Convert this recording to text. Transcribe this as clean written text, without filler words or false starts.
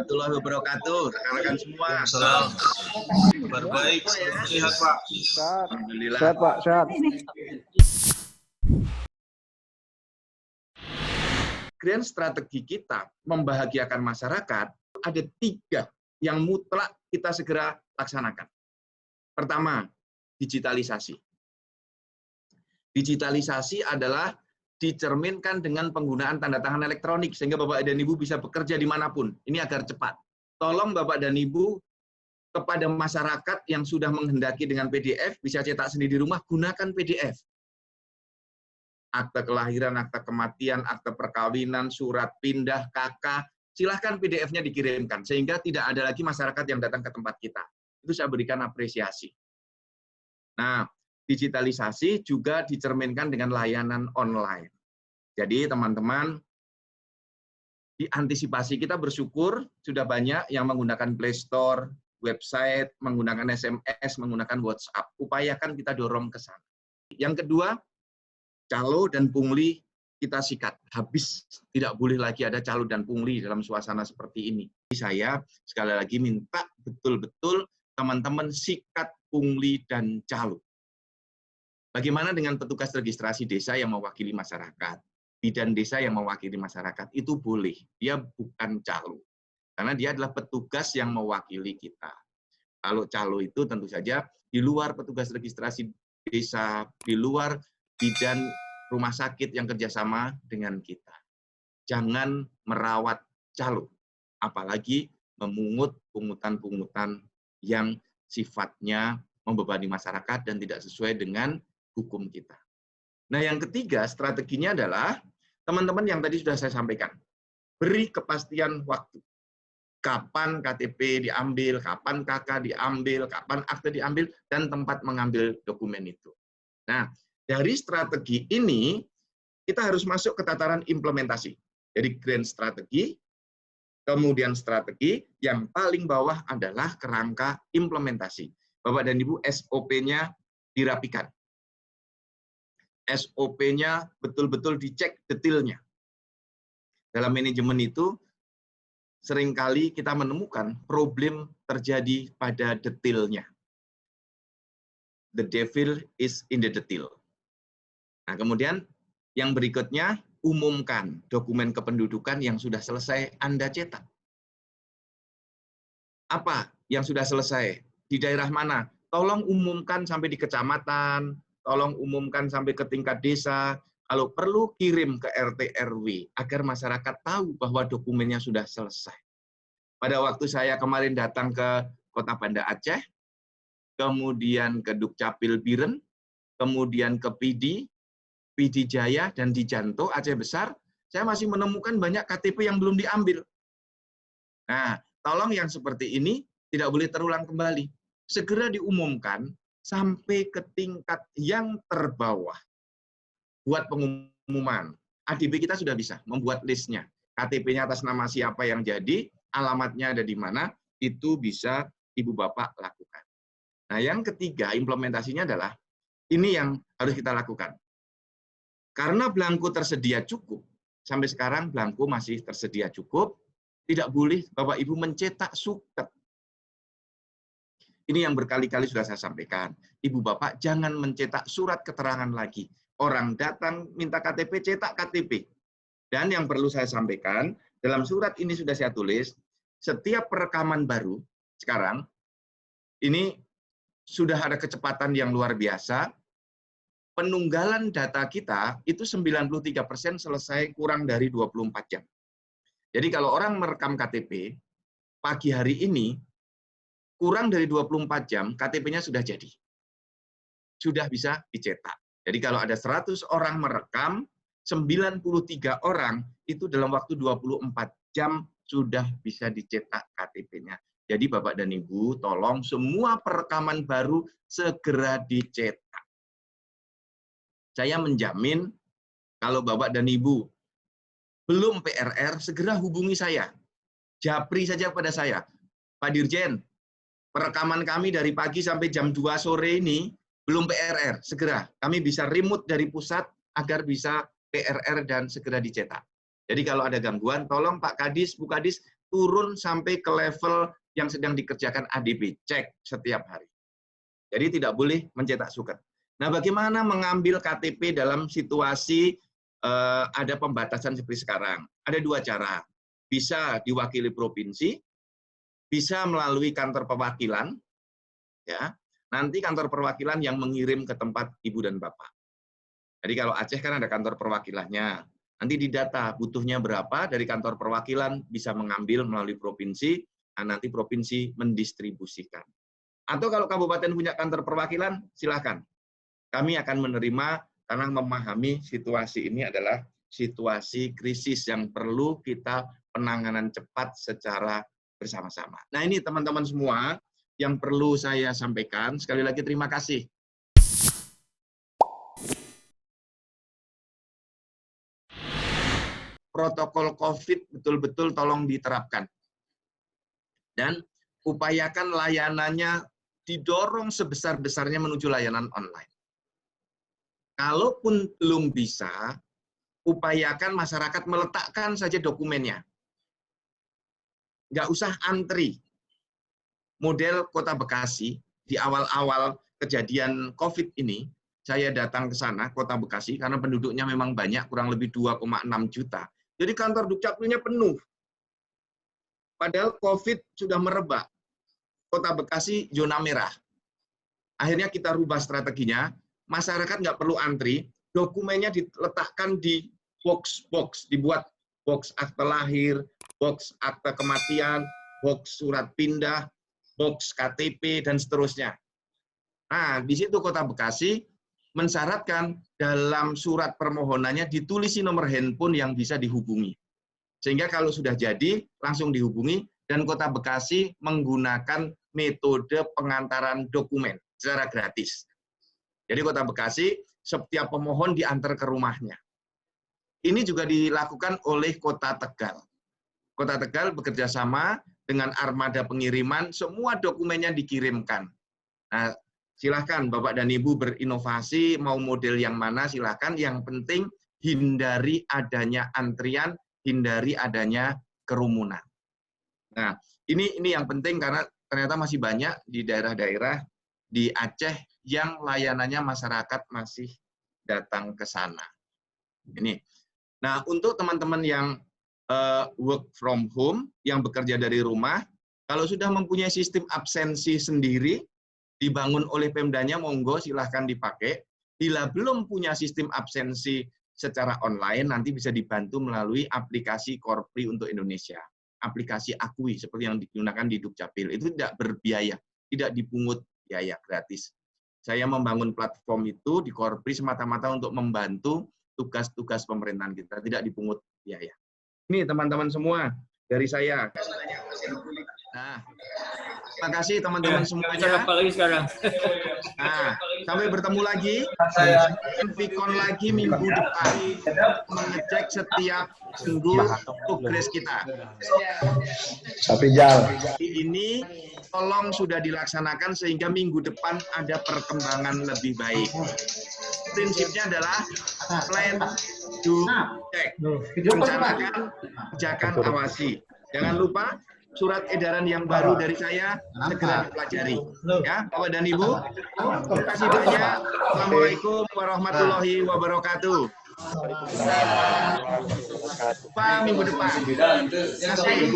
warahmatullahi wabarakatuh. Rekan-rekan semua. Salam. Kabar baik. Sehat, Pak. Alhamdulillah. Sehat, Pak. Sehat. Grand strategi kita membahagiakan masyarakat ada 3 yang mutlak kita segera laksanakan. Pertama, digitalisasi. Digitalisasi adalah dicerminkan dengan penggunaan tanda tangan elektronik, sehingga Bapak dan Ibu bisa bekerja dimanapun. Ini agar cepat. Tolong Bapak dan Ibu, kepada masyarakat yang sudah menghendaki dengan PDF, bisa cetak sendiri di rumah, gunakan PDF. Akte kelahiran, akte kematian, akte perkawinan, surat pindah, KK, silahkan PDF-nya dikirimkan, sehingga tidak ada lagi masyarakat yang datang ke tempat kita. Itu saya berikan apresiasi. Nah, digitalisasi juga dicerminkan dengan layanan online. Jadi teman-teman, diantisipasi, kita bersyukur sudah banyak yang menggunakan Play Store, website, menggunakan SMS, menggunakan WhatsApp. Upayakan kita dorong ke sana. Yang kedua, calo dan pungli kita sikat. Habis, tidak boleh lagi ada calo dan pungli dalam suasana seperti ini. Saya sekali lagi minta betul-betul teman-teman sikat pungli dan calo. Bagaimana dengan petugas registrasi desa yang mewakili masyarakat? Bidan desa yang mewakili masyarakat, itu boleh. Dia bukan calo. Karena dia adalah petugas yang mewakili kita. Kalau calo itu tentu saja di luar petugas registrasi desa, di luar bidan rumah sakit yang kerjasama dengan kita. Jangan merawat calo, apalagi memungut pungutan-pungutan yang sifatnya membebani masyarakat dan tidak sesuai dengan hukum kita. Nah, yang ketiga strateginya adalah teman-teman yang tadi sudah saya sampaikan. Beri kepastian waktu. Kapan KTP diambil, kapan KK diambil, kapan akte diambil, dan tempat mengambil dokumen itu. Nah, dari strategi ini, kita harus masuk ke tataran implementasi. Jadi grand strategi, kemudian strategi, yang paling bawah adalah kerangka implementasi. Bapak dan Ibu, SOP-nya dirapikan. SOP-nya betul-betul dicek detailnya. Dalam manajemen itu, seringkali kita menemukan problem terjadi pada detailnya. The devil is in the detail. Nah, kemudian yang berikutnya, umumkan dokumen kependudukan yang sudah selesai Anda cetak. Apa yang sudah selesai? Di daerah mana? Tolong umumkan sampai di kecamatan, tolong umumkan sampai ke tingkat desa, kalau perlu kirim ke RT RW agar masyarakat tahu bahwa dokumennya sudah selesai. Pada waktu saya kemarin datang ke Kota Banda Aceh, kemudian ke Dukcapil Biren, kemudian ke PD Jaya, dan di Janto, Aceh Besar, saya masih menemukan banyak KTP yang belum diambil. Nah, tolong yang seperti ini tidak boleh terulang kembali. Segera diumumkan sampai ke tingkat yang terbawah. Buat pengumuman. ADB kita sudah bisa membuat listnya. KTP-nya atas nama siapa yang jadi, alamatnya ada di mana, itu bisa Ibu Bapak lakukan. Nah, yang ketiga, implementasinya adalah, ini yang harus kita lakukan. Karena belangko tersedia cukup, sampai sekarang belangko masih tersedia cukup, tidak boleh Bapak Ibu mencetak suket. Ini yang berkali-kali sudah saya sampaikan. Ibu Bapak jangan mencetak surat keterangan lagi. Orang datang minta KTP, cetak KTP. Dan yang perlu saya sampaikan, dalam surat ini sudah saya tulis, setiap perekaman baru sekarang, ini sudah ada kecepatan yang luar biasa. Penunggalan data kita itu 93% selesai kurang dari 24 jam. Jadi kalau orang merekam KTP, pagi hari ini, kurang dari 24 jam, KTP-nya sudah jadi. Sudah bisa dicetak. Jadi kalau ada 100 orang merekam, 93 orang itu dalam waktu 24 jam sudah bisa dicetak KTP-nya. Jadi Bapak dan Ibu, tolong semua perekaman baru segera dicetak. Saya menjamin kalau Bapak dan Ibu belum PRR, segera hubungi saya. Japri saja pada saya. Pak Dirjen, perekaman kami dari pagi sampai jam 2 sore ini belum PRR, segera. Kami bisa remote dari pusat agar bisa PRR dan segera dicetak. Jadi kalau ada gangguan, tolong Pak Kadis, Bu Kadis, turun sampai ke level yang sedang dikerjakan ADB, cek setiap hari. Jadi tidak boleh mencetak suket. Nah, bagaimana mengambil KTP dalam situasi ada pembatasan seperti sekarang? Ada dua cara. Bisa diwakili provinsi, bisa melalui kantor perwakilan, ya. Nanti kantor perwakilan yang mengirim ke tempat ibu dan bapak. Jadi kalau Aceh kan ada kantor perwakilannya. Nanti didata butuhnya berapa dari kantor perwakilan, bisa mengambil melalui provinsi, nah nanti provinsi mendistribusikan. Atau kalau kabupaten punya kantor perwakilan, silakan. Kami akan menerima karena memahami situasi ini adalah situasi krisis yang perlu kita penanganan cepat secara bersama-sama. Nah ini teman-teman semua yang perlu saya sampaikan. Sekali lagi terima kasih. Protokol COVID betul-betul tolong diterapkan. Dan upayakan layanannya didorong sebesar-besarnya menuju layanan online. Kalaupun belum bisa, upayakan masyarakat meletakkan saja dokumennya. Nggak usah antri. Model Kota Bekasi, di awal-awal kejadian COVID ini, saya datang ke sana, Kota Bekasi, karena penduduknya memang banyak, kurang lebih 2,6 juta. Jadi kantor Dukcapilnya penuh. Padahal COVID sudah merebak. Kota Bekasi zona merah. Akhirnya kita rubah strateginya, masyarakat nggak perlu antri, dokumennya diletakkan di box-box, dibuat box akte lahir, box akte kematian, box surat pindah, box KTP, dan seterusnya. Nah, di situ Kota Bekasi mensyaratkan dalam surat permohonannya ditulisi nomor handphone yang bisa dihubungi. Sehingga kalau sudah jadi, langsung dihubungi, dan Kota Bekasi menggunakan metode pengantaran dokumen secara gratis. Jadi Kota Bekasi, setiap pemohon diantar ke rumahnya. Ini juga dilakukan oleh Kota Tegal. Kota Tegal bekerja sama dengan armada pengiriman, semua dokumennya dikirimkan. Nah, silahkan Bapak dan Ibu berinovasi, mau model yang mana silahkan, yang penting hindari adanya antrian, hindari adanya kerumunan. Nah, ini yang penting karena ternyata masih banyak di daerah-daerah di Aceh yang layanannya masyarakat masih datang ke sana. Ini. Nah, untuk teman-teman yang work from home, yang bekerja dari rumah, kalau sudah mempunyai sistem absensi sendiri, dibangun oleh Pemdanya, monggo silahkan dipakai. Bila belum punya sistem absensi secara online, nanti bisa dibantu melalui aplikasi Korpri untuk Indonesia. Aplikasi Akui, seperti yang digunakan di Dukcapil. Itu tidak berbiaya, tidak dipungut biaya, gratis. Saya membangun platform itu di Korpri semata-mata untuk membantu tugas-tugas pemerintahan kita, tidak dipungut biaya. Ini teman-teman semua dari saya. Nah, terima kasih teman-teman semuanya. Apa lagi sekarang? Nah, sampai bertemu lagi. Vicon lagi minggu depan mengecek setiap minggu progres kita. Tapi Jal. Ini tolong sudah dilaksanakan sehingga minggu depan ada perkembangan lebih baik. Prinsipnya adalah plan, do, check. Rencanakan, kerjakan, awasi. Jangan lupa surat edaran yang baru dari saya segera dipelajari. Ya, Bapak dan Ibu, terima kasih banyak. Assalamualaikum warahmatullahi wabarakatuh. Pak minggu depan. Terima kasih.